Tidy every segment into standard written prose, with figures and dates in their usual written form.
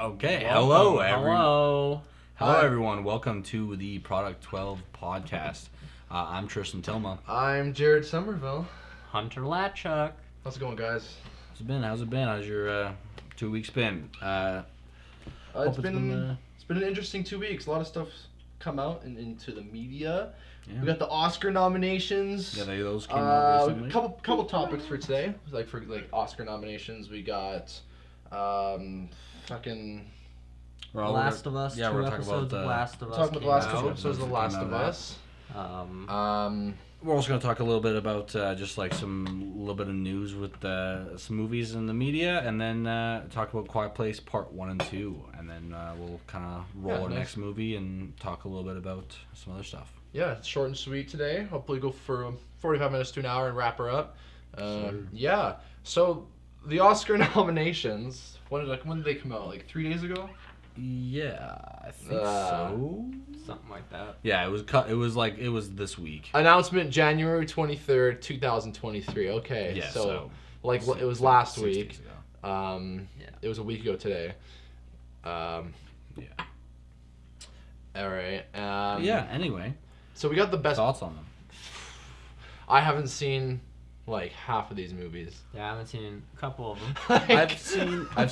Okay, Hello. Hello, everyone. Welcome to the Product 12 podcast. I'm Tristan Tilma. I'm Jared Somerville. Hunter Latchuk. How's it going, guys? How's it been? How's your 2 weeks been? It's been an interesting 2 weeks. A lot of stuff come out into the media. Yeah. We got the Oscar nominations. Yeah, those came out recently. Couple topics for today. For Oscar nominations, we got fucking Last of Us. Yeah, two we're talking episodes about of Last of Us. talking about the last came two out. episodes of The Last of Us. We're also going to talk a little bit about just like a little bit of news with some movies in the media, and then talk about Quiet Place Part 1 and 2, and then we'll kind of roll our next movie and talk a little bit about some other stuff. Yeah, it's short and sweet today. Hopefully go for 45 minutes to an hour and wrap her up. Yeah, so the Oscar nominations, when did they come out? Like 3 days ago? Yeah, I think so. Something like that. Yeah, it was this week. Announcement January 23rd, 2023. Okay, Yeah, so it was last 6 week. days ago. It was a week ago today. Yeah. All right. Yeah. Anyway, So we got the best. thoughts on them? I haven't seen like half of these movies. Yeah, I haven't seen a couple of them. I've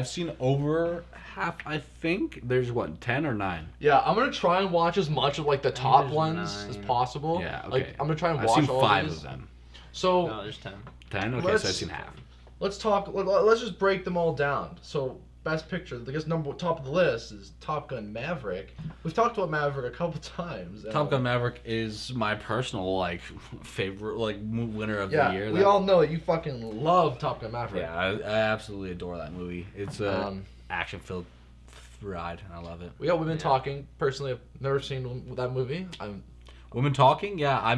seen over half. I think there's 10 or 9. Yeah, I'm gonna try and watch as much of like the top there's ones 9. as possible. Yeah, okay. Like I'm gonna try and I've watch seen all 5 these. of them. So No, there's 10. 10. Okay, so I've seen half. let's talk. Let's just break them all down. So best picture, I guess top of the list is Top Gun Maverick. We've talked about Maverick a couple times. Top Gun Maverick is my personal favorite winner of the year. We all know that you fucking love Top Gun Maverick. Yeah, I absolutely adore that movie. It's a action-filled ride, and I love it. We got Women Talking. Personally, I've never seen that movie. Women Talking, yeah. I've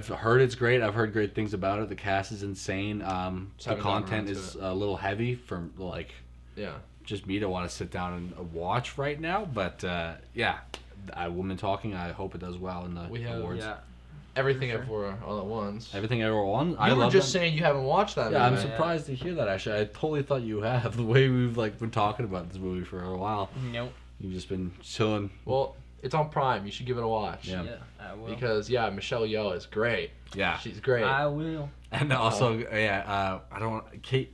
heard it's great. I've heard great things about it. The cast is insane. The haven't gotten content around to is a little heavy for just me to want to sit down and watch right now. But Women Talking. I hope it does well in the awards. Yeah. Everything Everywhere All at Once. Everything Everywhere All at Once. You were just saying you haven't watched that movie. Yeah, I'm surprised to hear that. Actually, I totally thought you have. The way we've been talking about this movie for a while. Nope. You've just been chilling. Well, it's on Prime. You should give it a watch. Yeah. I will. Because Michelle Yeoh is great. Yeah, she's great. I will. And also, I don't want Ki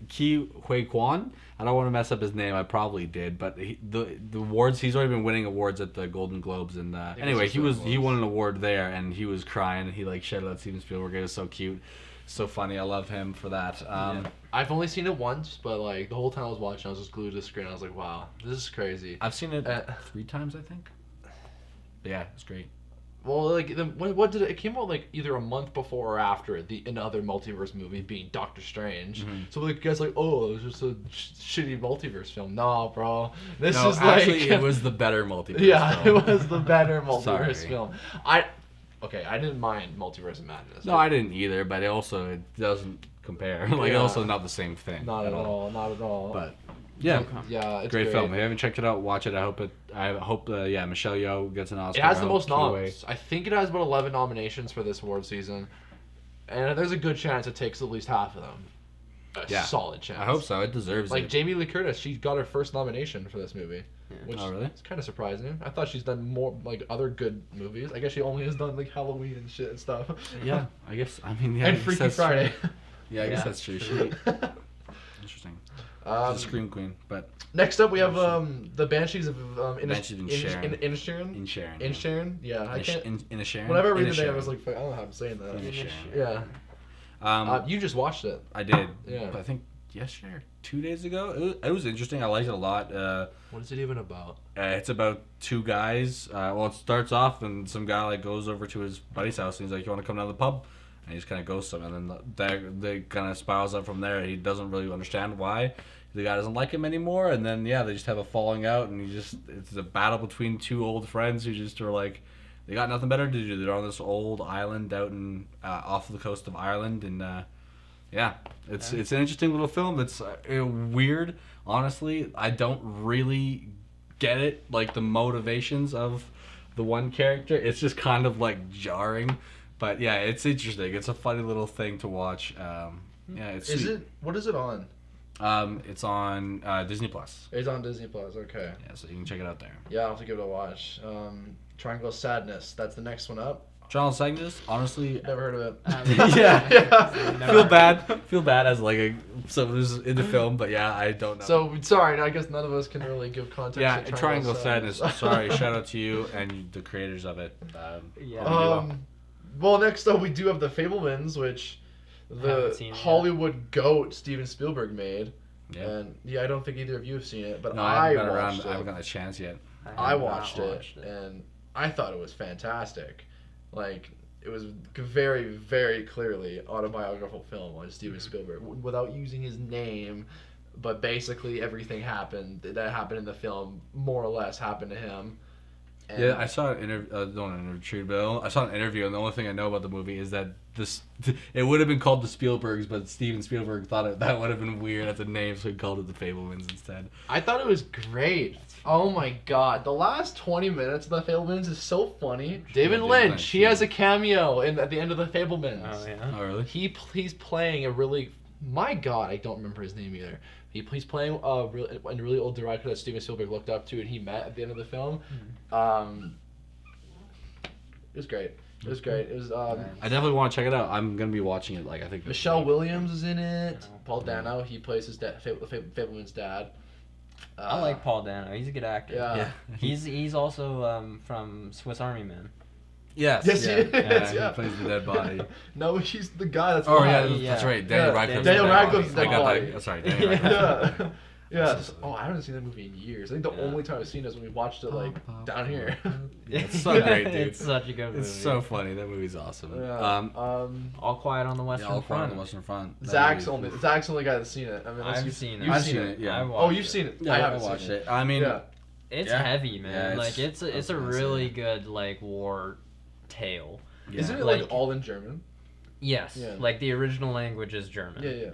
Hui Kwan. I don't want to mess up his name. I probably did, but the awards, he's already been winning awards at the Golden Globes, and anyway, he won an award there, and he was crying. He shouted out Steven Spielberg. It was so cute, so funny. I love him for that. I've only seen it once, but the whole time I was watching, I was just glued to the screen. I was like, wow, this is crazy. I've seen it 3 times, I think. But yeah, it's great. Well, what did it came out either a month before or after another multiverse movie being Doctor Strange. Mm-hmm. So you guys oh, it was just a shitty multiverse film. No, bro, this No, is actually, it was the better multiverse. Yeah, film. it was the better multiverse Sorry. film. I didn't mind Multiverse of Madness. No, I didn't either, but it doesn't compare. Also not the same thing. Not at all. But yeah, it's great film. If you haven't checked it out, watch it. I hope Michelle Yeoh gets an Oscar. It has the most noms. I think it has about 11 nominations for this award season, and there's a good chance it takes at least half of them. Solid chance. I hope so. It deserves it. Jamie Lee Curtis, she got her first nomination for this movie. Which really? It's kind of surprising. I thought she's done more other good movies. I guess she only has done Halloween and shit and stuff. Yeah, I guess. And Freaky Friday. Yeah, I guess that's true. Interesting. She's a scream queen, but next up we have the Banshees of Inisherin. Inisherin. Yeah, I can't. Inisherin. Whenever I read the name, I was like, I don't know how I'm saying that. Inisherin. Yeah. You just watched it. I did. Yeah. I think yesterday or 2 days ago. It was interesting. I liked it a lot. What is it even about? It's about 2 guys. It starts off and some guy goes over to his buddy's house and he's like, "You want to come down to the pub?" And he just kind of goes to him, and then they kind of spirals up from there. He doesn't really understand why the guy doesn't like him anymore, and then they just have a falling out, and it's a battle between 2 old friends who just are they got nothing better to do. They're on this old island out in off the coast of Ireland, and it's an interesting little film. It's weird, honestly. I don't really get it, the motivations of the one character. It's just kind of jarring. But yeah, it's interesting. It's a funny little thing to watch. It's Is sweet. it? What is it on? It's on Disney Plus. It's on Disney Plus. Okay. Yeah, so you can check it out there. Yeah, I'll have to give it a watch. Triangle of Sadness. That's the next one up. Triangle of Sadness, honestly, Never heard of it. yeah. Feel bad as like someone who's into film, but yeah, I don't know. So sorry, I guess none of us can really give context. Yeah, to Triangle of Sadness. Sorry, shout out to you and the creators of it. Well, next up we do have The Fabelmans, which the Hollywood goat Steven Spielberg made. Yeah. And I don't think either of you have seen it, but I haven't gotten a chance yet. I watched it, and I thought it was fantastic. Like, it was very, very clearly autobiographical film on Steven Spielberg, without using his name, but basically everything that happened in the film more or less happened to him. And yeah, I saw an interview. I saw an interview, and the only thing I know about the movie is that it would have been called The Spielbergs, but Steven Spielberg thought that would have been weird as a name, so he called it The Fabelmans instead. I thought it was great. Oh my god, the last 20 minutes of The Fabelmans is so funny. David Lynch, he has a cameo at the end of The Fabelmans. Oh yeah. Oh really? He's playing a really. My god, I don't remember his name either. He's playing a really old director that Steven Spielberg looked up to, and he met at the end of the film. It was great. It was great. It was. I definitely want to check it out. I'm gonna be watching it. Like I think Michelle Williams is in it. Paul Dano, he plays his dad, Fabelman's dad. I like Paul Dano. He's a good actor. Yeah. He's also from Swiss Army Man. Yes, he is. Yeah. He plays the dead body. No, he's the guy that's. That's right. Daniel Radcliffe's dead body. Sorry, Daniel Radcliffe. Yes. Oh, I haven't seen that movie in years. I think the only time I've seen it is when we watched it down here. It's so great, dude. It's such a good movie. It's so funny. That movie's awesome. Yeah. All Quiet on the Western All Front. Quiet on the Western Front. Zach's the only guy that's seen it. I mean, I've seen it. You've seen it. Yeah. You've seen it. Yeah, I haven't watched it. I mean, it's heavy, man. Yeah, like it's a really good like war tale. Yeah. Isn't it like all in German? Yes. Yeah. Like the original language is German. Yeah.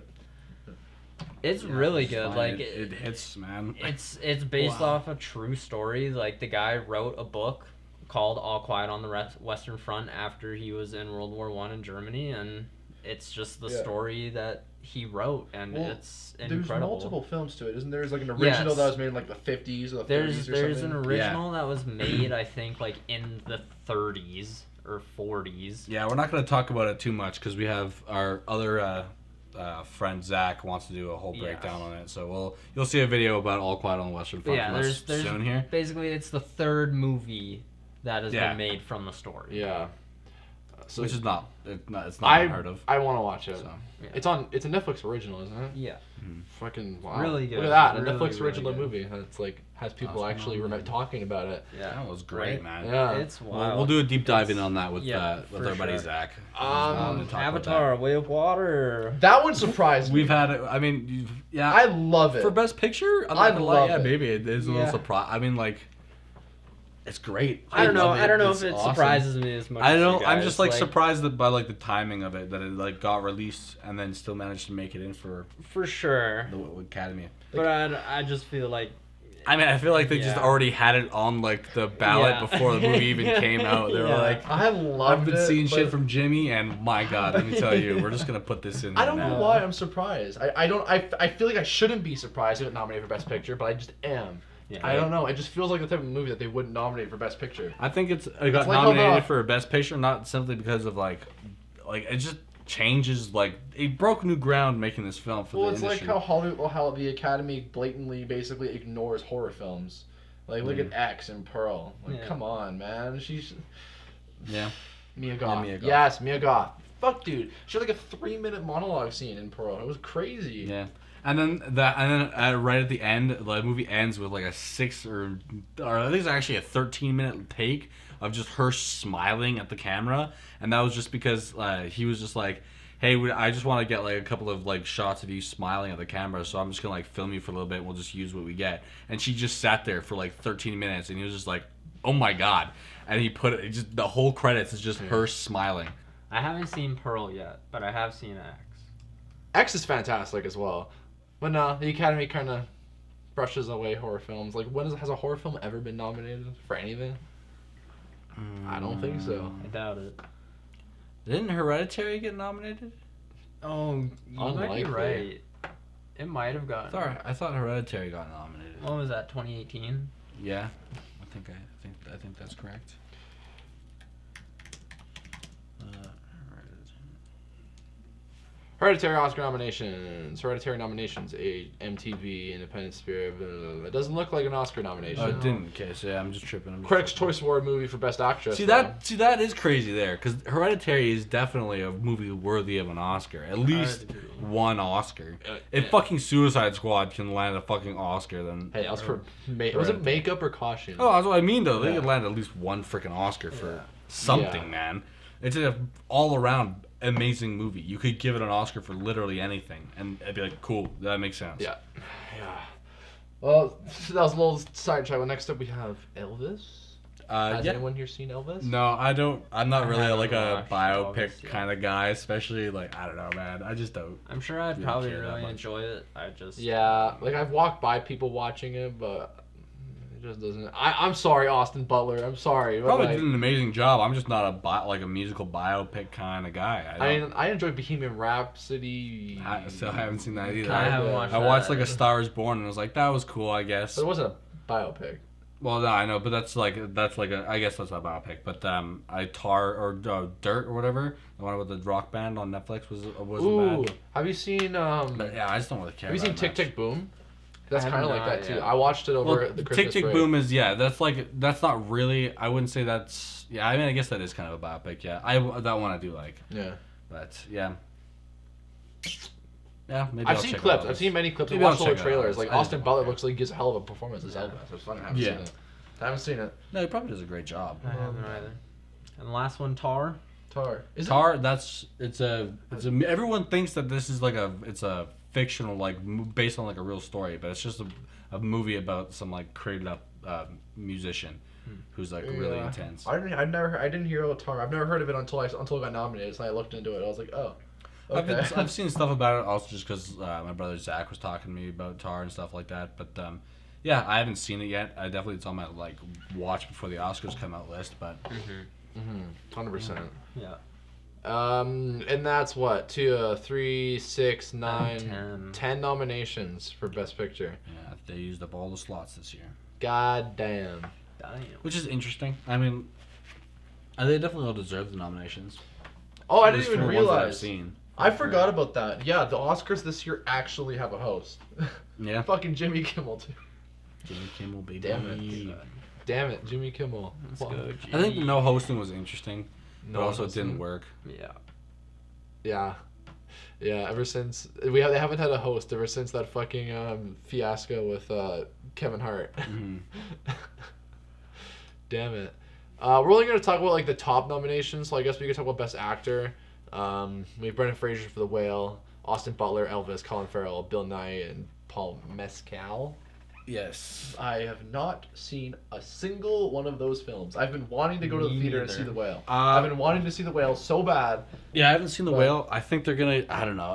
It's really good. Fine. Like it hits, man. It's based off a true story. Like the guy wrote a book called All Quiet on the Western Front after he was in World War I in Germany, and it's just the story that he wrote, and it's incredible. There's multiple films to it, isn't there? There's like an original that was made in like the 50s or the 30s or something. There's an original that was made, I think, like in the 30s or 40s. Yeah, we're not going to talk about it too much because we have our other friend Zach wants to do a whole breakdown on it. So you'll see a video about All Quiet on the Western Front from us soon here. Basically, it's the third movie that has been made from the story. Yeah. So which is not unheard of. I want to watch it. So, It's a Netflix original, isn't it? Yeah. Fucking wow. Really good. Look at that, really, a Netflix really original good. movie. It's like has people actually talking about it. Yeah, that was great, man. Yeah, it's wild. We'll do a deep dive in on that with our buddy Zach. Avatar: Way of Water. That one surprised me. We've had it. I mean, I love it for Best Picture. I love it. Maybe it is a little surprise. I mean, like. It's great. I don't know if it surprises me as much. I don't. I'm just like surprised by like the timing of it, that it like got released and then still managed to make it in for sure the Academy. But I just feel like. I mean, I feel like they just already had it on like the ballot before the movie even came out. They were like, I've been seeing shit from Jimmy, and my God, let me tell you, we're just gonna put this in. I don't know why I'm surprised. I feel like I shouldn't be surprised if it nominated for Best Picture, but I just am. Yeah, I don't know. It just feels like the type of movie that they wouldn't nominate for Best Picture. I think it got nominated for Best Picture not simply because of like it just changes, like it broke new ground making this film for the industry. Well, it's like how the Academy blatantly basically ignores horror films. Like look at X and Pearl. Like come on, man. Mia Goth. Yes, Mia Goth. Fuck, dude. She had like a 3-minute monologue scene in Pearl. It was crazy. Yeah. And then right at the end, the movie ends with like a 6 or I think it's actually a 13-minute take of just her smiling at the camera, and that was just because he was just like, "Hey, I just want to get like a couple of like shots of you smiling at the camera, so I'm just gonna like film you for a little bit. And we'll just use what we get." And she just sat there for like 13 minutes, and he was just like, "Oh my God!" And he put it just the whole credits is just her smiling. I haven't seen Pearl yet, but I have seen X. X is fantastic as well. But no, the Academy kind of brushes away horror films. Like, has a horror film ever been nominated for anything? I don't think so. I doubt it. Didn't Hereditary get nominated? Oh, you might be right. It might have gotten. I thought Hereditary got nominated. What was that? 2018. Yeah, I think that's correct. Hereditary Oscar nominations. Hereditary nominations. A MTV Independent Spirit. Blah, blah, blah. It doesn't look like an Oscar nomination. Oh, it didn't. Okay, so yeah, I'm just tripping. Critics' Choice Award movie for Best Actress. See that is crazy there, because Hereditary is definitely a movie worthy of an Oscar. At least one Oscar. If fucking Suicide Squad can land a fucking Oscar, then hey, was it makeup or costume? Oh, that's what I mean though. They could land at least one freaking Oscar for something, man. It's an all-around amazing movie. You could give it an Oscar for literally anything, and I'd be like, cool, that makes sense. Yeah. Well, that was a little sidetrack. Well, next up we have Elvis. Has anyone here seen Elvis? No, I don't. I'm not really like a biopic Elvis, kind of guy, especially like, I don't know, man. I just don't. I'm sure I'd probably really enjoy it. Like I've walked by people watching it, but it just doesn't. I'm sorry, Austin Butler. I'm sorry. Probably did an amazing job. I'm just not a musical biopic kind of guy. I enjoy Bohemian Rhapsody. I still haven't seen that either. I haven't watched I watched like A Star Is Born and I was like, that was cool, I guess. But it wasn't a biopic. Well, no, I know, but that's like I guess that's not a biopic. But Dirt or whatever, the one with the rock band on Netflix wasn't bad. Have you seen? But yeah, I just don't really care. Have you seen Tick Tick Boom? That's kind of like that too. Yeah. I watched it over the Christmas Tick Tick break. Boom is that's not really. I wouldn't say that's. Yeah, I mean, I guess that is kind of a biopic. Yeah, that one I do like. Yeah. But yeah. Yeah, maybe I've seen clips. I've seen many clips. I've watched all the trailers. Like Austin Butler looks like he gives a hell of a performance as Elvis. It's fun. I haven't seen it. No, he probably does a great job. I haven't either. And the last one, Tar. Tar. Everyone thinks that this is like it's a fictional, like based on like a real story, but it's just a movie about some like created up musician who's like really intense. I didn't hear about Tar. I've never heard of it until it got nominated. So I looked into it. I was like, oh. Okay. I've seen stuff about it also just because my brother Zach was talking to me about Tar and stuff like that. But yeah, I haven't seen it yet. It's on my like watch before the Oscars come out list. But 100%. Yeah. And that's what 2, 3, 6, 9, 10 nominations for Best Picture. Yeah, they used up all the slots this year. God damn. Which is interesting. I mean, they definitely all deserve the nominations. Oh, I didn't even realize. I've seen. I forgot about that. Yeah, the Oscars this year actually have a host. Yeah. Fucking Jimmy Kimmel too. Jimmy Kimmel, baby. Damn it, Jimmy Kimmel. Let's go, G. I think the no hosting was interesting, but also it didn't work. Yeah. Ever since they haven't had a host ever since that fucking fiasco with Kevin Hart. Mm-hmm. Damn it. We're only gonna talk about like the top nominations, so I guess we could talk about Best Actor. We have Brendan Fraser for The Whale, Austin Butler, Elvis, Colin Farrell, Bill Nye, and Paul Mescal. Yes. I have not seen a single one of those films. I've been wanting to go to the theater and see The Whale. I've been wanting to see The Whale so bad. Yeah, I haven't seen The Whale. I think they're gonna. I don't know.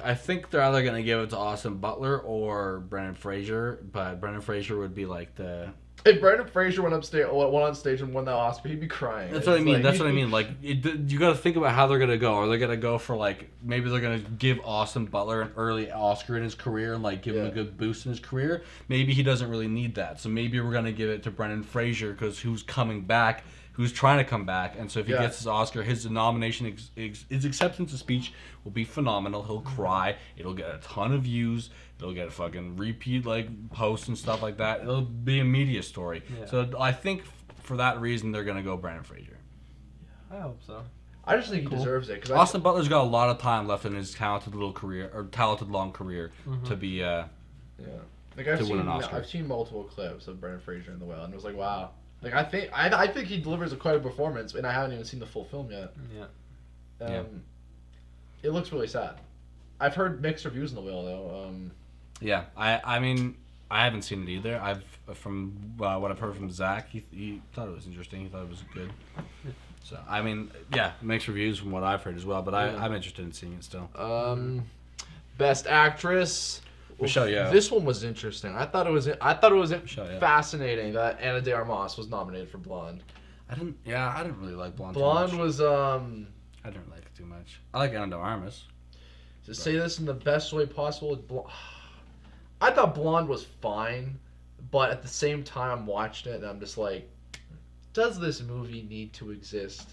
I think they're either gonna give it to Austin Butler or Brendan Fraser. But Brendan Fraser would be like the. If Brendan Fraser went on stage and won that Oscar, he'd be crying. That's what I mean. That's what I mean. Like, you got to think about how they're gonna go. Are they gonna go for like maybe they're gonna give Austin Butler an early Oscar in his career and like give him a good boost in his career? Maybe he doesn't really need that. So maybe we're gonna give it to Brendan Fraser because who's coming back, who's trying to come back, and so if he gets his Oscar, his nomination, his acceptance of speech will be phenomenal. He'll cry. It'll get a ton of views. It'll get a fucking repeat like posts and stuff like that. It'll be a media story. Yeah. So I think for that reason they're gonna go Brendan Fraser. I hope so. I just think he deserves it. Austin Butler's got a lot of time left in his talented long career to be Like I've seen multiple clips of Brendan Fraser in The Whale, and it was like, wow. Like I think he delivers quite a performance, and I haven't even seen the full film yet. Yeah. It looks really sad. I've heard mixed reviews in The Whale though. Yeah, I mean, I haven't seen it either. From what I've heard from Zach, he thought it was interesting. He thought it was good. So I mean, yeah, mixed reviews from what I've heard as well. But I'm interested in seeing it still. Best Actress. Michelle Yeoh. This one was interesting. I thought it was fascinating that Ana de Armas was nominated for Blonde. I didn't really like Blonde. Blonde too much. was I didn't like it too much. I like Ana de Armas. To say this in the best way possible, I thought Blonde was fine, but at the same time, I'm watching it and I'm just like, does this movie need to exist?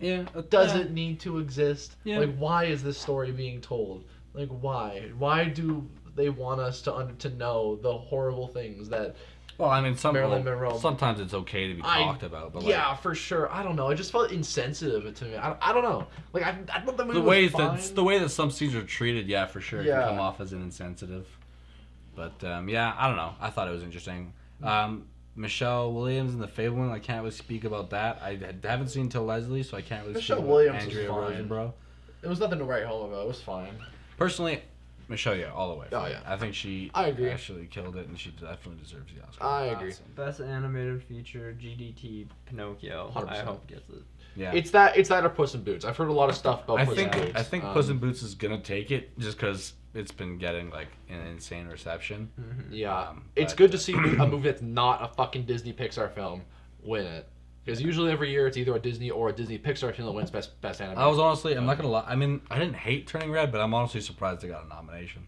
Yeah. Does it need to exist? Yeah. Like, why is this story being told? Like, why? Why do they want us to know the horrible things that Well, I mean, Marilyn Monroe... sometimes it's okay to be talked about. But yeah, for sure. I don't know. It just felt insensitive to me. I don't know. Like, I thought the movie was fine. The way that some scenes are treated, yeah, for sure, it Yeah. can come off as an insensitive. But, yeah, I don't know. I thought it was interesting. Michelle Williams in The Fableman, I can't really speak about that. I haven't seen Till Leslie, so I can't really Michelle speak Williams about Andrea was fine. Rosenborough. It was nothing to write home about. It was fine. Personally, Michelle, yeah, all the way. Oh, yeah. I think she I agree. actually killed it, and she definitely deserves the Oscar. I agree. Best animated feature, GDT, Pinocchio. 100%. I hope gets it. Yeah. It's that or Puss in Boots. I've heard a lot of stuff about Puss in Boots. I think Puss in Boots is gonna take it just because it's been getting like an insane reception. Yeah, but, it's good to see a movie that's not a fucking Disney Pixar film win it. Because usually every year it's either a Disney or a Disney Pixar film that wins best animated. I was honestly, I'm not gonna lie. I mean, I didn't hate Turning Red, but I'm honestly surprised they got a nomination.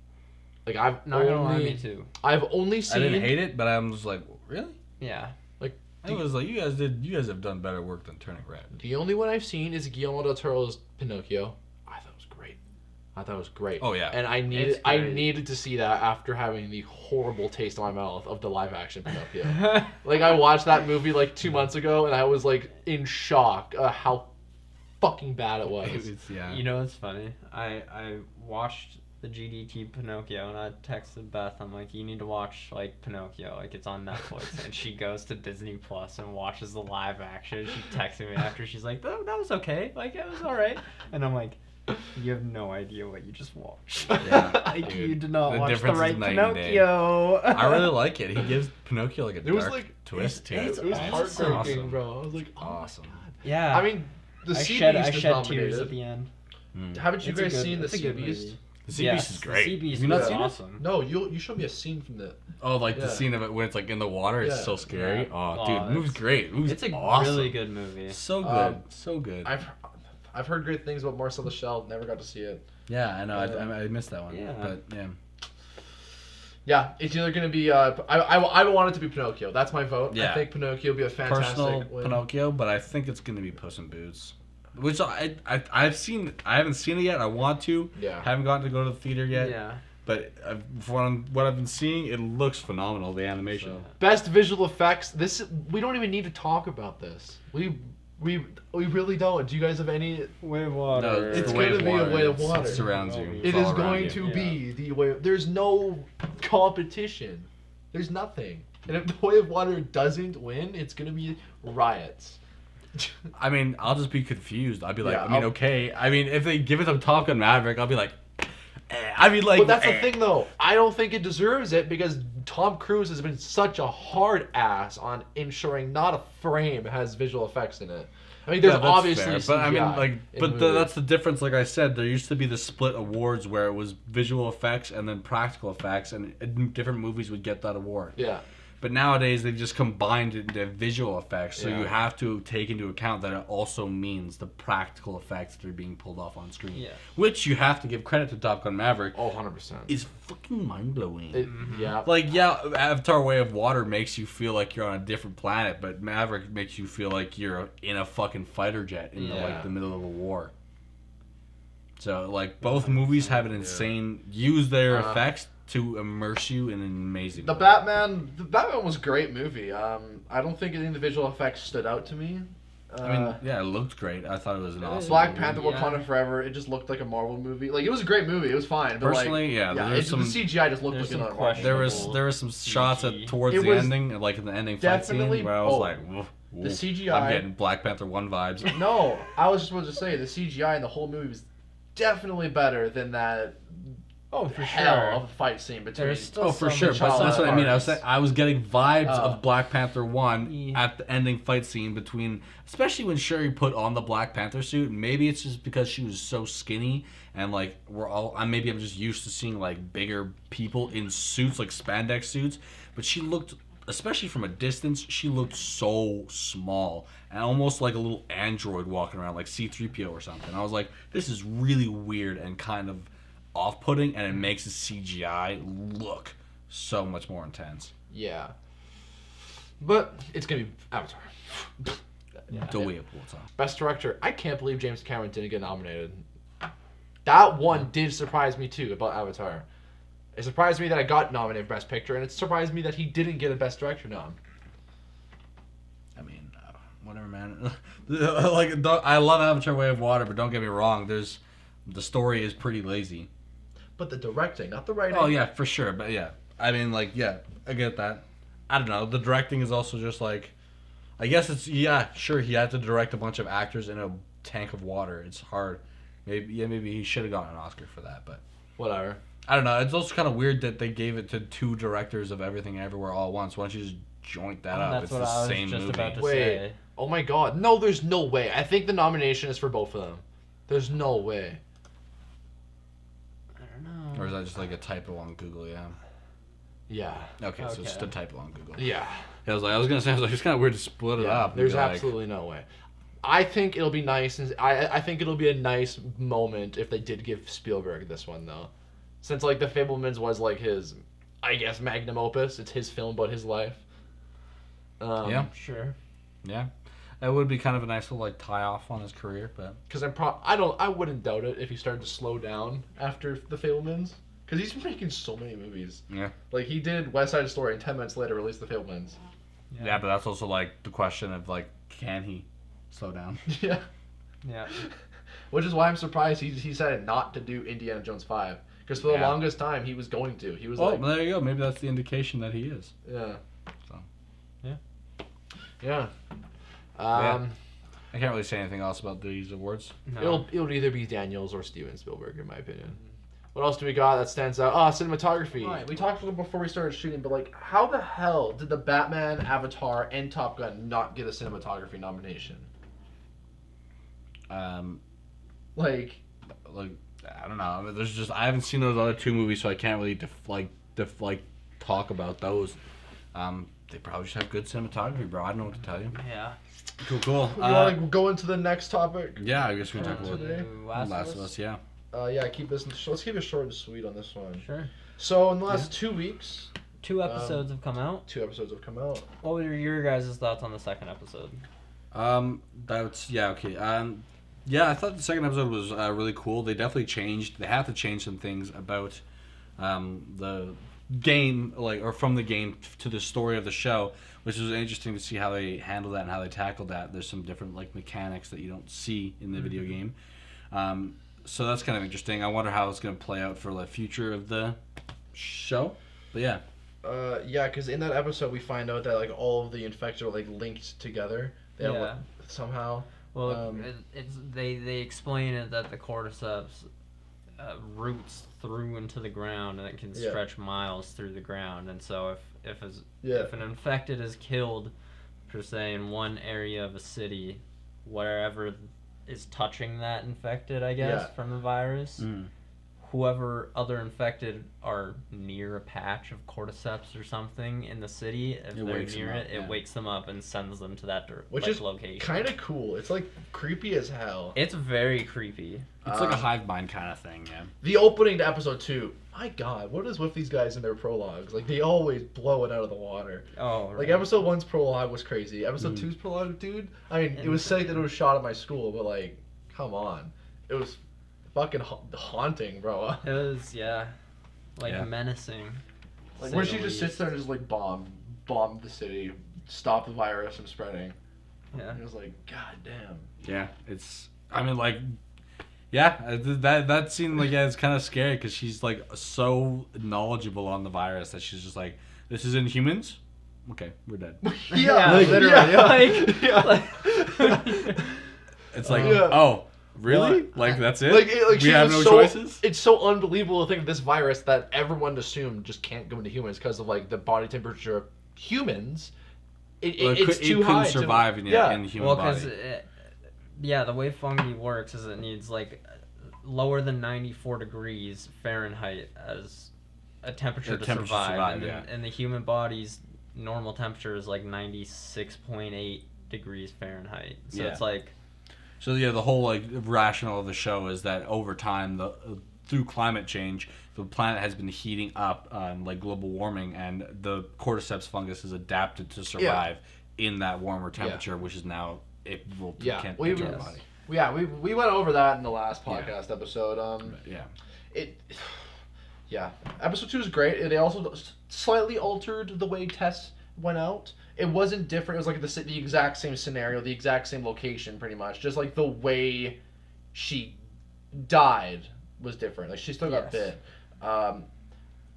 Like I've Not gonna lie, me too. I've only seen. I didn't hate it, but I'm just like, really? Yeah. Like I was like, you guys have done better work than Turning Red. the only one I've seen is Guillermo del Toro's Pinocchio. I thought it was great. Oh yeah. And I needed to see that after having the horrible taste in my mouth of the live action Pinocchio. Like I watched that movie like 2 months ago and I was like in shock how fucking bad it was. Yeah. You know what's funny? I watched the GDT Pinocchio and I texted Beth. I'm like, you need to watch like Pinocchio, like it's on Netflix. And she goes to Disney Plus and watches the live action. She texted me after. She's like, that was okay. Like it was all right. And I'm like, you have no idea what you just watched. Yeah, Like dude. you did not The watch the difference is right night and day. Pinocchio. I really like it. He gives Pinocchio like a was dark like twist to it's it. It was awesome. heartbreaking, bro. I was like, oh Awesome. Yeah. I mean, the I Sea shed Beast is tears nominated. at the end. Haven't you It's a guys good- seen the it's a Sea good Beast? movie. The Sea Yes, Beast is the great. Sea Beast Have you not is seen it? awesome. No, you showed me a scene from the. Oh, like Yeah. the scene of it when it's like in the water. It's Yeah. so scary. Yeah. Oh, Oh, dude, the movie's it's- great. The movie's It's a awesome. really good movie. So good. So good. I've heard great things about Marcel the Shell. Never got to see it. Yeah, I know. I missed that one. Yeah. But yeah. Yeah, it's either gonna be. I want it to be Pinocchio. That's my vote. Yeah. I think Pinocchio would be a fantastic Personal win. Pinocchio, but I think it's gonna be Puss in Boots, which I've seen. I haven't seen it yet. I want to. Yeah. Haven't gotten to go to the theater yet. Yeah. But from what I've been seeing, it looks phenomenal. The animation. So- Best visual effects. We don't even need to talk about this. We really don't. Do you guys have any? Way of water. No, It's the way gonna of be a water. way of It water. surrounds you. It It It's is all around going you. to be the way. There's no competition. There's nothing. And if the way of water doesn't win, it's gonna be riots. I mean, I'll just be confused. I'll be like, Yeah, I mean, I'll- okay. I mean, if they give it to Top Gun Maverick, I'll be like, I mean, like. But that's the thing, though. I don't think it deserves it because Tom Cruise has been such a hard ass on ensuring not a frame has visual effects in it. I mean, there's Yeah, that's obviously fair, CGI but I mean, like, in but movies. that's the difference. Like I said, there used to be the split awards where it was visual effects and then practical effects, and different movies would get that award. Yeah. But nowadays they've just combined it into visual effects, so Yeah. you have to take into account that it also means the practical effects that are being pulled off on screen. Yeah. Which you have to give credit to Top Gun Maverick. Oh, 100%. Is fucking mind blowing. Yeah. Like, yeah, Avatar: Way of Water makes you feel like you're on a different planet, but Maverick makes you feel like you're in a fucking fighter jet in Yeah. the middle of a war. So, like, both movies have an insane use their effects to immerse you in an amazing The way. Batman was a great movie. I don't think any of the visual effects stood out to me. I mean, yeah, it looked great. I thought it was an awesome Black movie. Panther: Wakanda Forever. It just looked like a Marvel movie. Like it was a great movie. It was fine. But Personally, like, yeah, there's some- the CGI just looked there's like some another Marvel. There was some shots CG. towards It the was ending, like in the ending fight scene, definitely- where I was oh, like, woof, the woof. CGI I'm getting Black Panther 1 vibes. No, I was just supposed to say the CGI in the whole movie was definitely better than that Oh, for hell sure. of a fight scene between. There's still Oh, for some sure, but child that's what I mean. parts. I was getting vibes Oh. of Black Panther 1 Yeah. at the ending fight scene between, especially when Shuri put on the Black Panther suit. And maybe it's just because she was so skinny, and like maybe I'm just used to seeing like bigger people in suits, like spandex suits. But she looked, especially from a distance, she looked so small and almost like a little android walking around, like C-3PO or something. I was like, this is really weird and kind of off-putting, and it makes the CGI look so much more intense. Yeah. But it's gonna be Avatar. The way it pulls off. Best director. I can't believe James Cameron didn't get nominated. That one did surprise me too about Avatar. It surprised me that I got nominated for Best Picture, and it surprised me that he didn't get a Best Director nom. I mean, whatever, man. I love Avatar: Way of Water, but don't get me wrong. The story is pretty lazy. But the directing, not the writing. Oh yeah, for sure. But yeah, I mean, like, yeah, I get that. I don't know. The directing is also just like, I guess it's sure. He had to direct a bunch of actors in a tank of water. It's hard. Maybe he should have gotten an Oscar for that, but whatever. I don't know. It's also kind of weird that they gave it to 2 directors of Everything Everywhere all at once. Why don't you just joint that up? That's it's what the I was same just movie. about to Wait. say. Oh my god. No, there's no way. I think the nomination is for both of them. There's no way. I don't know. Or is that just like a typo on Google? Yeah. Yeah. Okay, so it's just a typo on Google. Yeah. I was gonna say, it's kind of weird to split it up. There's and be absolutely no way. I think it'll be nice. I think it'll be a nice moment if they did give Spielberg this one, though. Since, like, The Fabelmans was, like, his, I guess, magnum opus. It's his film about his life. Yeah. Sure. Yeah. It would be kind of a nice little, like, tie-off on his career, but... Because I wouldn't doubt it if he started to slow down after The Fabelmans. Because he's been making so many movies. Yeah. Like, he did West Side Story, and 10 minutes later released The Fabelmans. Yeah, but that's also, like, the question of, like, can he slow down? Yeah. Yeah. Which is why I'm surprised he decided not to do Indiana Jones 5. Because for the longest time, he was going to. He was well, there you go. Maybe that's the indication that he is. Yeah. So. Yeah. Yeah. I can't really say anything else about these awards. No. It'll either be Daniels or Steven Spielberg, in my opinion. What else do we got that stands out? Cinematography. Right. We talked a little before we started shooting, but, like, how the hell did the Batman, Avatar, and Top Gun not get a cinematography nomination? Like, I don't know. I mean, I haven't seen those other 2 movies, so I can't really talk about those. They probably just have good cinematography, bro. I don't know what to tell you. Yeah. Cool. you want to go into the next topic? Yeah, I guess we can talk about today. Last of Us. Yeah. Let's keep it short and sweet on this one. Sure. So in the last 2 weeks, 2 episodes have come out. 2 episodes have come out. What were your guys' thoughts on the second episode? Okay. Yeah, I thought the second episode was really cool. They definitely changed. They have to change some things about the game, or from the game to the story of the show, which was interesting to see how they handled that and how they tackled that. There's some different mechanics that you don't see in the video game. So that's kind of interesting. I wonder how it's going to play out for the future of the show. But yeah. Because in that episode we find out that all of the infected are linked together. Somehow. Well, they explain it that the cordyceps roots through into the ground and it can stretch miles through the ground, and so if an infected is killed, per se, in one area of a city, wherever is touching that infected, I guess, from the virus, whoever other infected are near a patch of cordyceps or something in the city, if they're near it, it wakes them up and sends them to that which is location. Kind of cool. It's creepy as hell. It's very creepy. It's like a hive mind kind of thing, yeah. The opening to episode 2. My God, what is with these guys in their prologues? They always blow it out of the water. Oh, right. Episode 1's prologue was crazy. Episode 2's prologue, dude. I mean, it was sick that it was shot at my school, but come on, it was fucking haunting, bro. It was, menacing. Where she just sits there and just bomb the city, stop the virus from spreading. Yeah. And it was God damn. Yeah, it's. I mean, that scene, it's kind of scary because she's so knowledgeable on the virus that she's just this is in humans. Okay, we're dead. Literally. It's oh. Really? That's it? We have no choices? It's so unbelievable to think this virus that everyone assumed just can't go into humans because of the body temperature of humans. It's too high. It couldn't survive in the human body. The way fungi works is it needs lower than 94 degrees Fahrenheit as a temperature to survive. And the human body's normal temperature is 96.8 degrees Fahrenheit. So it's So the whole rationale of the show is that over time through climate change, the planet has been heating up, like global warming, and the cordyceps fungus has adapted to survive in that warmer temperature, which is now able to enter our body. Yeah, we went over that in the last podcast episode. Episode 2 is great. They also slightly altered the way Tess went out. It wasn't different. It was like the exact same scenario, the exact same location, pretty much. Just like the way she died was different. Like she still got bit.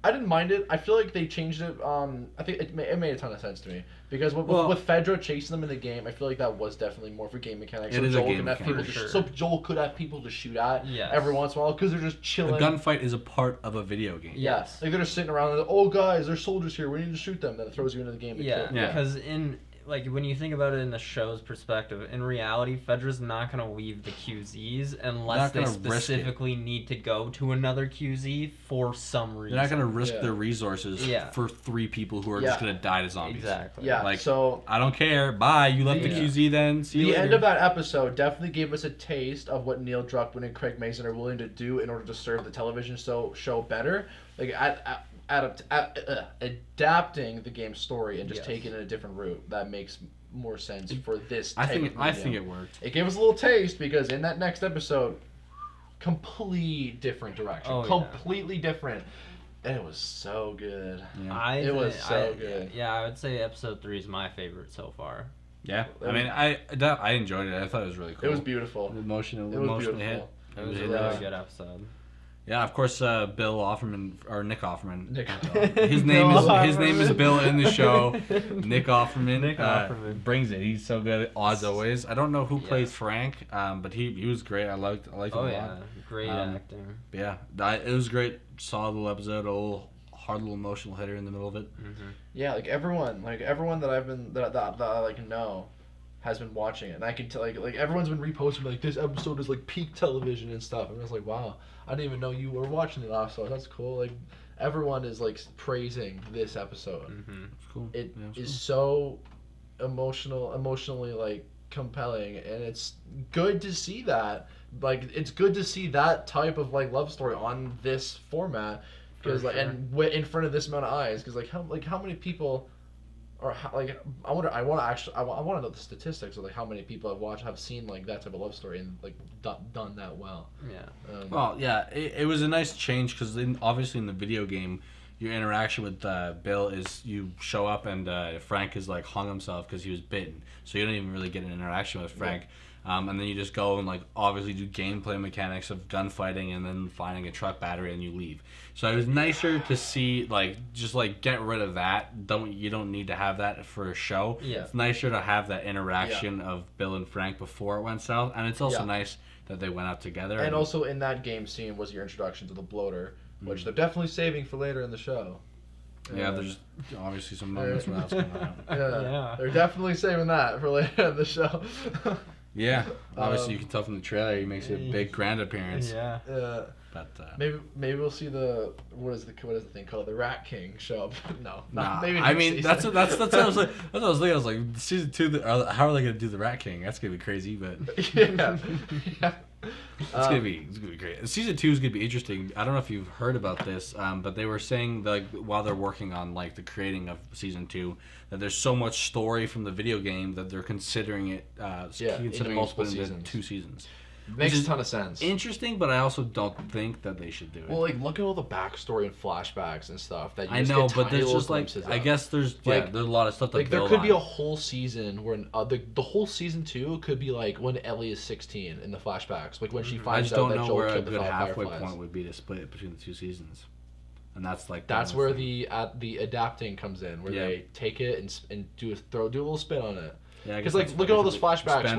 I didn't mind it. I feel like they changed it. I think it made a ton of sense to me because with Fedra chasing them in the game, I feel like that was definitely more for game mechanics. It is a game mechanic. So Joel could have people to shoot at every once in a while because they're just chilling. A gunfight is a part of a video game. Yes, like they're just sitting around and oh guys, there's soldiers here. We need to shoot them. Then it throws you into the game. Because when you think about it in the show's perspective, in reality, Fedra's not going to leave the QZs unless they specifically need to go to another QZ for some reason. They're not going to risk their resources for 3 people who are just going to die to zombies. Exactly. Yeah. Like, so I don't care. Bye. You left the QZ then. See you later. The end of that episode definitely gave us a taste of what Neil Druckmann and Craig Mazin are willing to do in order to serve the television show better. Like adapting the game's story and just taking it a different route that makes more sense for this type of medium. I think it worked. It gave us a little taste because in that next episode, completely different direction. Completely different. And it was so good. Yeah. It was so good. Yeah, I would say episode 3 is my favorite so far. Yeah. I mean, I enjoyed it. I thought it was really cool. It was beautiful. Emotionally hit. It was a really good episode. Yeah, of course, Bill Offerman or Nick Offerman. His name is Bill in the show. Nick Offerman. Brings it. He's so good as always. I don't know who plays Frank, but he was great. I liked him a lot. Oh yeah, great acting. Yeah, it was great. Solid little episode. A little hard little emotional hitter in the middle of it. Mm-hmm. Yeah, like everyone that I've been that I like know has been watching it, and I can tell like everyone's been reposting like this episode is like peak television and stuff. And I was like, wow, I didn't even know you were watching the last episode. That's cool. Like everyone is like praising this episode. Mm-hmm. It's cool. It is so emotionally like compelling, and it's good to see that. Like it's good to see that type of like love story on this format because and in front of this amount of eyes because how many people. Or I want to know the statistics of like how many people have seen like that type of love story and like done that well. Yeah. It was a nice change because obviously in the video game, your interaction with Bill is you show up and Frank is like hung himself because he was bitten, so you don't even really get an interaction with Frank. Yeah. And then you just go and like obviously do gameplay mechanics of gunfighting and then finding a truck battery and you leave. So it was nicer to see like just like get rid of that. You don't need to have that for a show. Yeah. It's nicer to have that interaction of Bill and Frank before it went south, and it's also nice that they went out together. And also in that game scene was your introduction to the bloater, which they're definitely saving for later in the show. Yeah, there's obviously some moments where that's going on. Yeah, they're definitely saving that for later in the show. Yeah, obviously you can tell from the trailer he makes a big grand appearance. Yeah. But maybe we'll see the what is the thing called, the Rat King show up. No, maybe. I mean that's what I was like. That's what I was thinking. I was like, season 2. How are they gonna do the Rat King? That's gonna be crazy, but yeah. It's gonna be great. Season 2 is gonna be interesting. I don't know if you've heard about this, but they were saying like while they're working on like the creating of season 2, that there's so much story from the video game that they're considering it into multiple seasons. 2 seasons. Makes a ton of sense. Interesting, but I also don't think that they should do it. Well, like look at all the backstory and flashbacks and stuff that you I know, but there's just like I guess there's there's a lot of stuff that like there could be a whole season where the whole season 2 could be like when Ellie is 16 in the flashbacks, like when she finds out that Joel killed the Fireflies. I just don't know where a good halfway point would be to split it between the 2 seasons, and that's like that's where the adapting comes in, where they take it and do a little spin on it. Yeah, because like look at all those flashbacks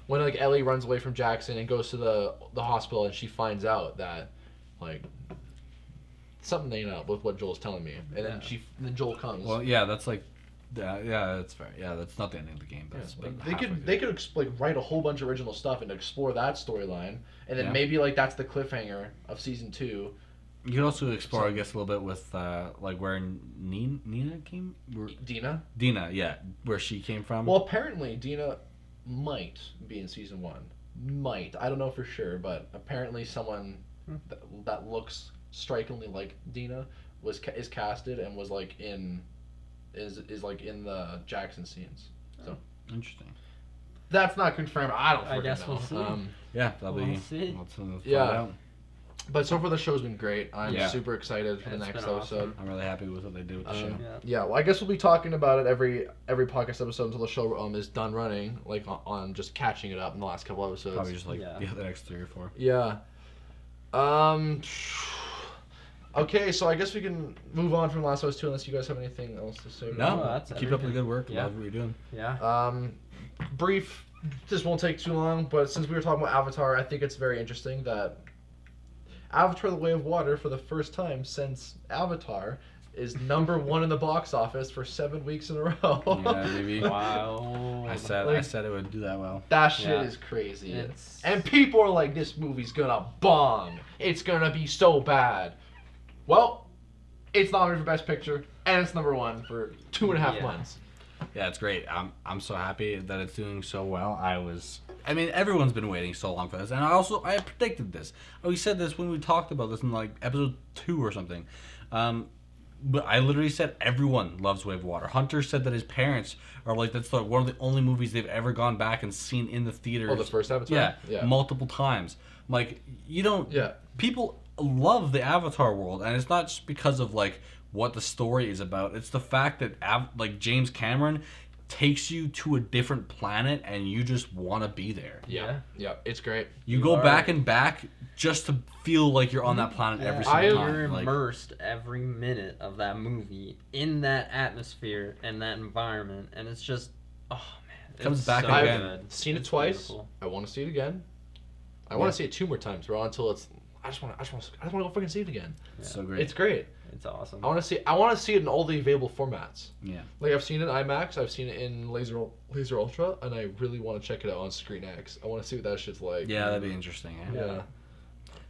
when like Ellie runs away from Jackson and goes to the hospital and she finds out that like something ain't up with what Joel's telling me, and then Joel comes. Well, yeah, that's like, yeah, that's fair. Yeah, that's not the ending of the game. That's they could like write a whole bunch of original stuff and explore that storyline, and then maybe like that's the cliffhanger of season 2. You could also explore, I guess, a little bit with like where Nina came. Dina, yeah, where she came from. Well, apparently Dina might be in season 1. Might, I don't know for sure, but apparently someone that looks strikingly like Dina is casted and was like is like in the Jackson scenes. So Interesting. that's not confirmed. I don't. I freaking guess know. we'll see. Yeah, that'll We'll be. see. Let's find Yeah. out. But so far the show's been great. I'm Yeah. super excited for the It's next been episode. awesome. I'm really happy with what they did with the show. Yeah. Yeah, well, I guess we'll be talking about it every podcast episode until the show is done running, like on just catching it up in the last couple episodes. Probably just like Yeah. the next 3 or 4. Yeah. Okay, so I guess we can move on from Last of Us 2 unless you guys have anything else to say. No, Oh, that's keep up the everything. good work. Yeah. Love what you're doing. Yeah. Brief. This won't take too long, but since we were talking about Avatar, I think it's very interesting that Avatar: The Way of Water, for the first time since Avatar, is number 1 in the box office for 7 weeks in a row. Yeah, maybe. Wow. I said it would do that well. That shit Yeah. is crazy. It's- And people are like, this movie's gonna bomb. It's gonna be so bad. Well, it's nominated for Best Picture, and it's number 1 for 2.5 Yeah. months. Yeah, it's great. I'm so happy that it's doing so well. I mean, everyone's been waiting so long for this, and I predicted this. We said this when we talked about this in like episode 2 or something. But I literally said everyone loves Wave of Water. Hunter said that his parents are like that's like one of the only movies they've ever gone back and seen in the theaters. Oh, the first Avatar? Yeah, multiple times. Like you don't. Yeah. People love the Avatar world, and it's not just because of like what the story is about. It's the fact that like James Cameron takes you to a different planet, and you just want to be there. Yeah, it's great. You go are- back and back just to feel like you're on that planet every I single You're time. Like, immersed every minute of that movie in that atmosphere and that environment, and it's just, oh man, Comes it's back so again. good. Seen it It's twice. beautiful. I want to see it again. I want to see it 2 more times, bro. Until it's. I just want to go freaking see it again. it's so great. It's great. It's awesome. I want to see it in all the available formats. Yeah. Like I've seen it in IMAX, I've seen it in Laser Ultra, and I really want to check it out on Screen X. I want to see what that shit's like. Yeah, that'd be interesting. Eh? Yeah.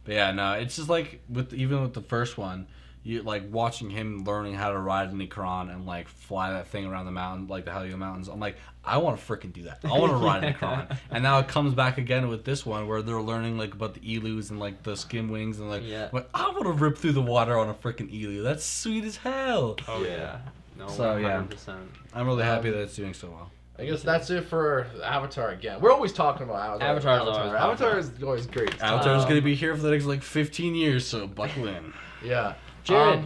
But yeah, no, it's just like even with the first one, you like watching him learning how to ride an Ikran and like fly that thing around the mountain, like the Helio Mountains. I'm like, I want to freaking do that. I want to ride an Ikran. And now it comes back again with this one where they're learning like about the elus and like the skim wings and like, Yeah. like I want to rip through the water on a freaking elu. That's sweet as hell. Oh Yeah. yeah. No, So, yeah. 100%. I'm really happy that it's doing so well. I guess that's it for Avatar again. We're always talking about Avatar. Avatar's always Avatar is always great. Avatar's gonna be here for the next like 15 years, so buckle in. Yeah. Jared,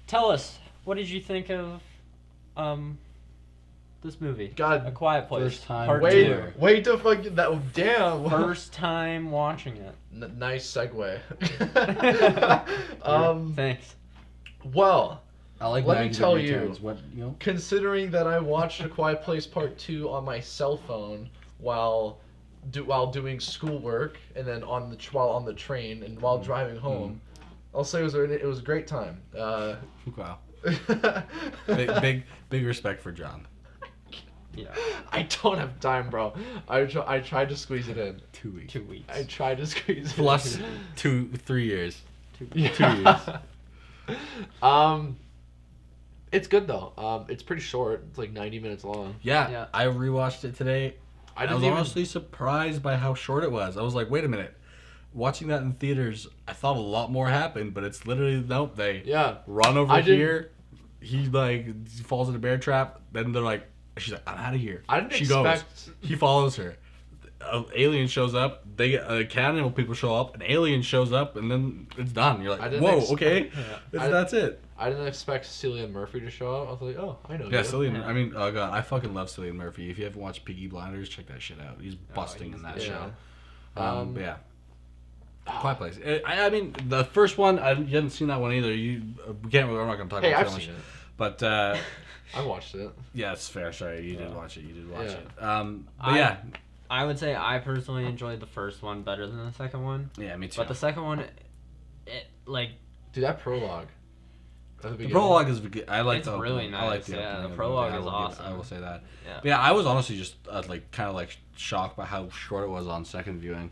tell us, what did you think of this movie? God, A Quiet Place. first time Part wait, two. wait to fucking that. Oh, damn. First time watching it. Nice segue. Thanks. Well, I like Let me Maggie tell Returns. you. What considering that I watched A Quiet Place Part 2 on my cell phone while doing schoolwork and then while on the train and while driving home, I'll say it was a great time. Wow. Big respect for John. Yeah. I don't have time, bro. I tried to squeeze it in. 2 weeks. 2 weeks. I tried to squeeze it Plus in. 3 years. 2 Yeah. It's good though. It's pretty short. It's like 90 minutes long. Yeah, Yeah. I rewatched it today. I was honestly surprised by how short it was. I was like, wait a minute. Watching that in theaters, I thought a lot more happened, but it's literally nope. They Yeah. run over I didn't- here. He falls in a bear trap. Then they're like, she's like, I'm out of here. I didn't she expect. goes. He follows her. An alien shows up. They cannibal people show up. An alien shows up, and then it's done. You're I like, didn't whoa, expect- okay, Yeah. that's it. I didn't expect Cillian Murphy to show up. I was like, oh, I know. Yeah, you. Cillian. Yeah. I mean, oh god, I fucking love Cillian Murphy. If you haven't watched Peaky Blinders, check that shit out. He's busting in that yeah. show. But yeah. Oh. Quiet Place. I mean, the first one, you haven't seen that one either. We can't. We're not gonna talk Hey, about I've so much. seen it. But I watched it. yeah, it's fair. Sorry, you did Yeah. watch it. You did watch Yeah. it. But yeah, I would say I personally enjoyed the first one better than the second one. yeah, me too. But the second one, like, Dude, that prologue. At the the beginning. prologue is good. I like It's the really opening. I like nice, the yeah, opening the of the prologue movie. is awesome. I will say that. yeah. But yeah, I was honestly just kind of like shocked by how short it was on second viewing.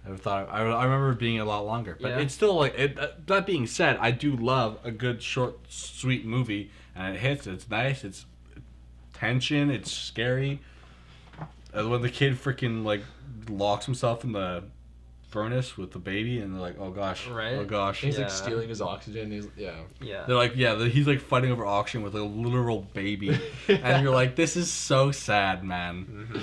I thought I remember it being a lot longer, but Yeah. it's still like it. That being said, I do love a good short, sweet movie, and it hits. It's nice. It's tension. It's scary. When the kid freaking like locks himself in the furnace with the baby, and they're like, oh gosh, Right. oh gosh. He's like Yeah. stealing his oxygen. Yeah. They're like, he's like fighting over oxygen with a literal baby, and you're like, this is so sad, man. Mm-hmm.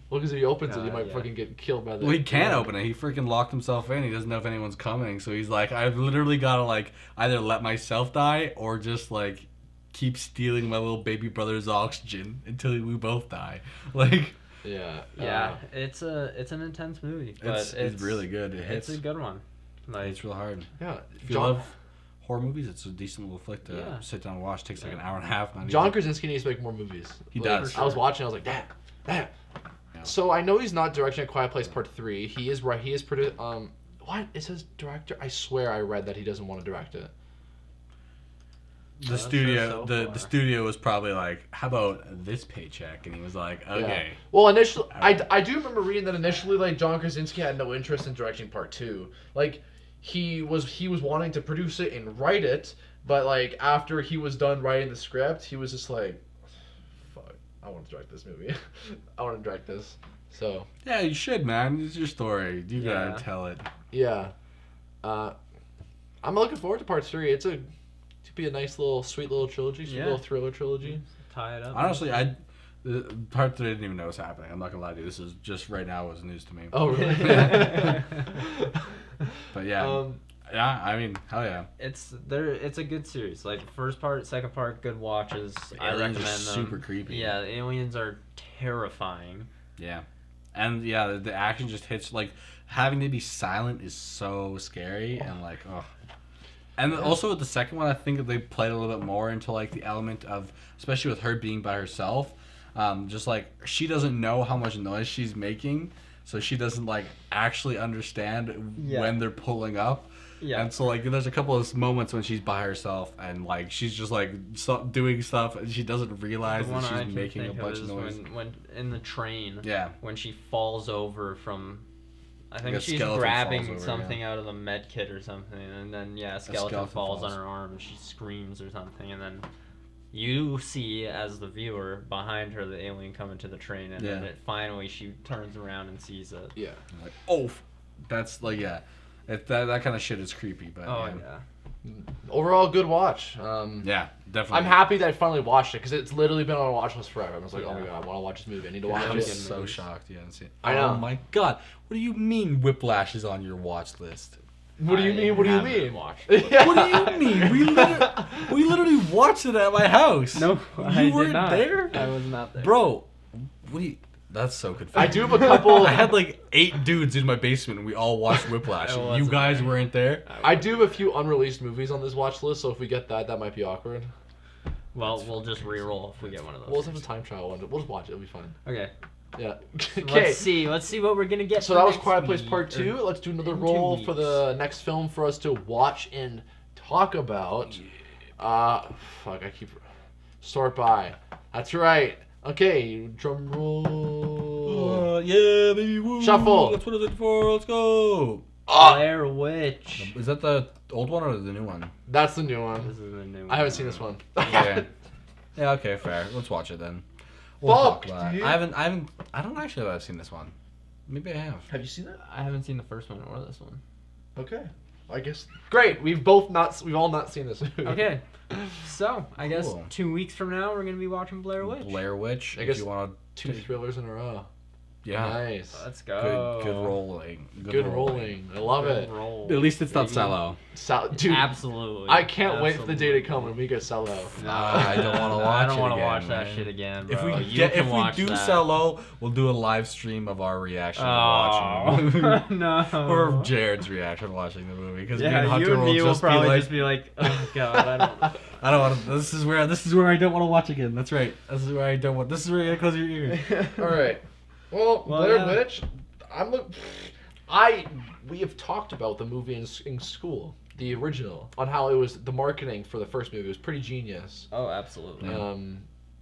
Well, because if he opens it, he might yeah. fucking get killed by the. Well, he can't open it. He freaking locked himself in. He doesn't know if anyone's coming, so he's like, I've literally got to like either let myself die or just like keep stealing my little baby brother's oxygen until we both die. Like, Yeah, it's an intense movie, but it's really good. It hits. It's a good one. Like, It's real hard. Yeah. If you love horror movies, it's a decent little flick to Yeah. sit down and watch. It takes like an hour and a half. not John even. Krasinski needs to make more movies. He Like, does. I was watching. I was like, damn. Yeah. So I know he's not directing A Quiet Place Part 3. He is right. He is produced. What? It says director. I swear I read that he doesn't want to direct it. The studio was probably like, how about this paycheck? And he was like, okay. Yeah. Well, initially, I do remember reading that initially, like, John Krasinski had no interest in directing Part 2. Like, he was wanting to produce it and write it, but like after he was done writing the script, he was just like, fuck, I want to direct this movie. I want to direct this. So Yeah, you should, man. It's your story. You Yeah. gotta tell it. yeah, I'm looking forward to Part 3. It's to be a nice little, sweet little trilogy, sweet little thriller trilogy. tie it up. Honestly, Part 3 didn't even know was happening. I'm not gonna lie to you. This is just right now was news to me. Oh really? But yeah, yeah. I mean, hell yeah. It's a good series. Like first part, second part, good watches. I Aliens recommend are them. super creepy. Yeah, the aliens are terrifying. Yeah, and yeah, the action just hits. Like having to be silent is so scary, and like oh. And also with the second one, I think they played a little bit more into like the element of, especially with her being by herself, just like she doesn't know how much noise she's making, so she doesn't like actually understand when they're pulling up. Yeah. And so like there's a couple of moments when she's by herself and like she's just like doing stuff and she doesn't realize that she's making a bunch of noise. When in the train. Yeah. When she falls over from. I think Like a she's skeleton grabbing falls over, something out of the med kit or something, and then a skeleton falls on her arm, and she screams or something, and then you see as the viewer behind her the alien coming to the train, and then finally she turns around and sees it. Yeah. Like oh, that's like that kind of shit is creepy, but Overall, good watch. Yeah, definitely. I'm happy that I finally watched it because it's literally been on a watch list forever. I was like, oh my god, I want to watch this movie. I need to watch I it. was so shocked you hadn't seen it. I know. Oh my god, what do you mean Whiplash is on your watch list? What do you mean? What do you mean? Watched What do you mean? We literally watched it at my house. No, you weren't there, I was not there, bro. What do you? That's so confusing. I do have a couple. I had like 8 dudes in my basement and we all watched Whiplash. I You wasn't guys there. weren't there. I do have a few unreleased movies on this watch list, so if we get that might be awkward. Well, we'll just re-roll if we get one of those. We'll just have a time trial one. We'll just watch it. It'll be fine. Okay. Yeah. Let's see what we're gonna get. So for that was next Quiet Place week, Part 2. Let's do another in 2 roll weeks. for the next film for us to watch and talk about. Fuck, I keep... Sort by. That's right. Okay, drum roll. Yeah, baby. Woo. Shuffle. That's what it's for. Let's go. Blair Witch. Is that the old one or the new one? That's the new one. This is the new one. I haven't seen this one. Yeah. Yeah. Okay. Fair. Let's watch it then. Fuck, talk about it. dude. I don't actually know if I've seen this one. Maybe I have. Have you seen that? I haven't seen the first one or this one. Okay. I guess. Great. We've all not seen this movie. Okay. So, I guess Cool. 2 weeks from now, we're going to be watching Blair Witch. Blair Witch. I If guess you want 2 thrillers in a row. yeah. Nice. Let's go. Good rolling. Good rolling. I love Good it. roll. At least it's not baby. Cello. Dude, Absolutely. I can't wait for the day to come when we get Cello. No, I don't wanna watch I don't it want to again, watch that man. shit again, If bro. we You can watch do that. Cello, we'll do a live stream of our reaction to Oh, watching no. or Jared's reaction to watching the movie because me and Yeah, Hunter you and me will just probably be like, just be like, oh god, I don't. I don't want to. This is where I don't want to watch again. That's right. This is where I don't want. This is where you gotta close your ears. All right. Well, Well, Blair yeah. Witch. We have talked about the movie in school, the original, on how it was the marketing for the first movie was pretty genius. Oh, absolutely.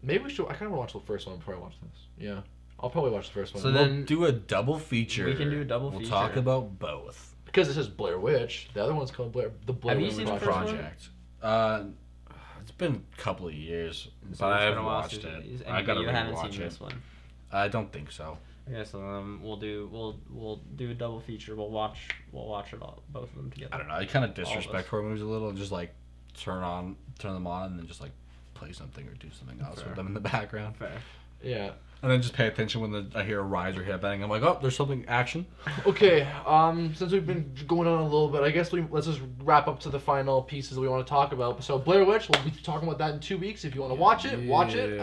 Maybe we should. I kind of want to watch the first one before I watch this. Yeah, I'll probably watch the first one. So We'll then do a double feature. we can do a double We'll feature. talk about both. because it says Blair Witch, the other one's called Blair. The Blair Have you Witch seen the Project. first one? Project. It's been a couple of years, So but it's I been haven't a while watched since it. you- I gotta you haven't rewatch seen it. this one. I don't think so. Okay, so we'll do a double feature. We'll watch it all, both of them together. I don't know. I kind of disrespect horror movies a little, and just like turn them on, and then just like play something or do something else Fair. with them in the background. Fair. Yeah. And then just pay attention when I hear a rise or head bang. I'm like, oh, there's something action. Okay. Since we've been going on a little bit, I guess let's just wrap up to the final pieces we want to talk about. So Blair Witch, we'll be talking about that in 2 weeks. If you want to watch it, watch it.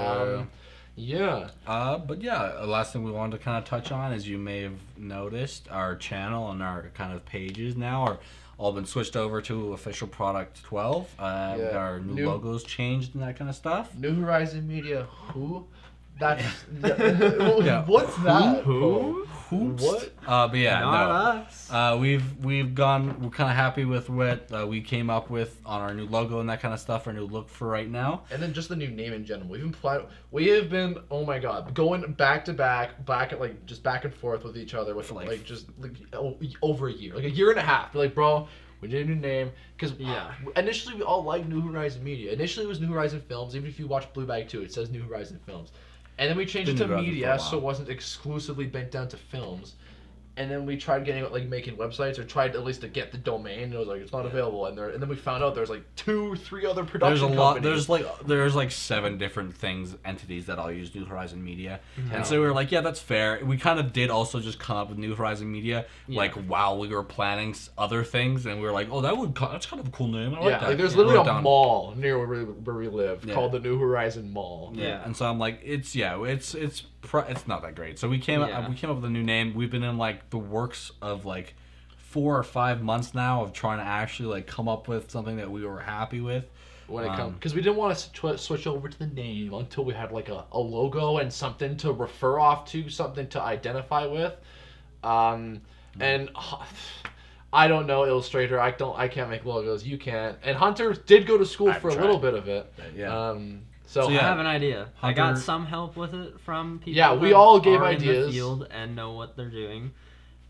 Yeah. But yeah, last thing we wanted to kind of touch on, as you may have noticed, our channel and our kind of pages now are all been switched over to official product 12. Our new logos changed and that kind of stuff. New Horizon Media. Who? That's what's that? Who? What? But yeah, Not us. we're kind of happy with what we came up with on our new logo and that kind of stuff, our new look for right now. And then just the new name in general. We have been, oh my god, going back to back and forth with each other with over a year, like a year and a half. They're like, bro, we need a new name, because initially we all liked New Horizon Media. Initially it was New Horizon Films. Even if you watch Blue Bag 2, it says New Horizon Films. And then we changed it to media, so it wasn't exclusively bent down to films. And then we tried making websites, or tried at least to get the domain. And it was like, it's not available. And then we found out there's like 2-3 other production companies. There's like 7 different entities that all use New Horizon Media. And so we were like, yeah, that's fair. We kind of did also just come up with New Horizon Media like while we were planning other things, and we were like, oh, that's kind of a cool name. I like that. Like there's literally a mall near where we live called the New Horizon Mall. Yeah. And so I'm like, it's not that great. So we came up with a new name. We've been in like the works of like 4 or 5 months now of trying to actually like come up with something that we were happy with. When it comes, because we didn't want to switch over to the name until we had like a logo and something to refer off to, something to identify with. And I don't know Illustrator. I can't make logos. You can't. And Hunter did go to school for a little bit of it. Yeah. So I have an idea. I got some help with it from people. Yeah, we all gave ideas ideas. In the field and know what they're doing.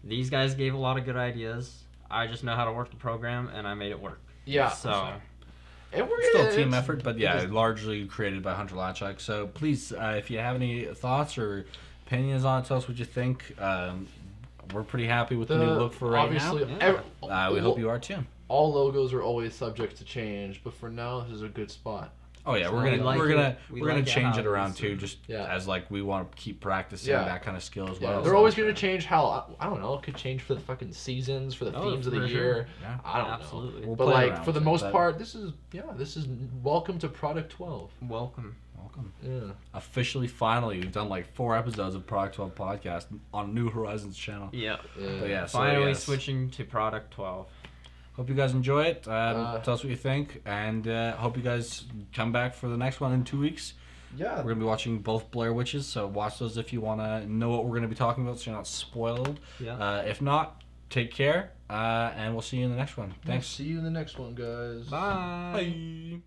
These guys gave a lot of good ideas. I just know how to work the program, and I made it work. Yeah. So. And we're still a team effort, but largely created by Hunter Latchuk. So please, if you have any thoughts or opinions on it, tell us what you think. We're pretty happy with the new look for right now. We hope you are too. All logos are always subject to change, but for now, this is a good spot. Oh yeah, we're gonna change it around too, just as like we want to keep practicing that kind of skill as well. They're always gonna change how I don't know. It could change for the fucking seasons, for the themes of the year. Yeah. I don't Absolutely. know. But like for the most part, this is welcome to Product 12. Welcome. Yeah. Officially, finally, we've done like 4 episodes of Product 12 podcast on New Horizons channel. Yeah. But yeah. Finally switching to Product 12. Hope you guys enjoy it. Tell us what you think, and hope you guys come back for the next one in 2 weeks. Yeah. We're gonna be watching both Blair Witches, so watch those if you want to know what we're gonna be talking about, so you're not spoiled. Yeah. If not, take care, and we'll see you in the next one. Thanks. See you in the next one, guys. Bye. Bye.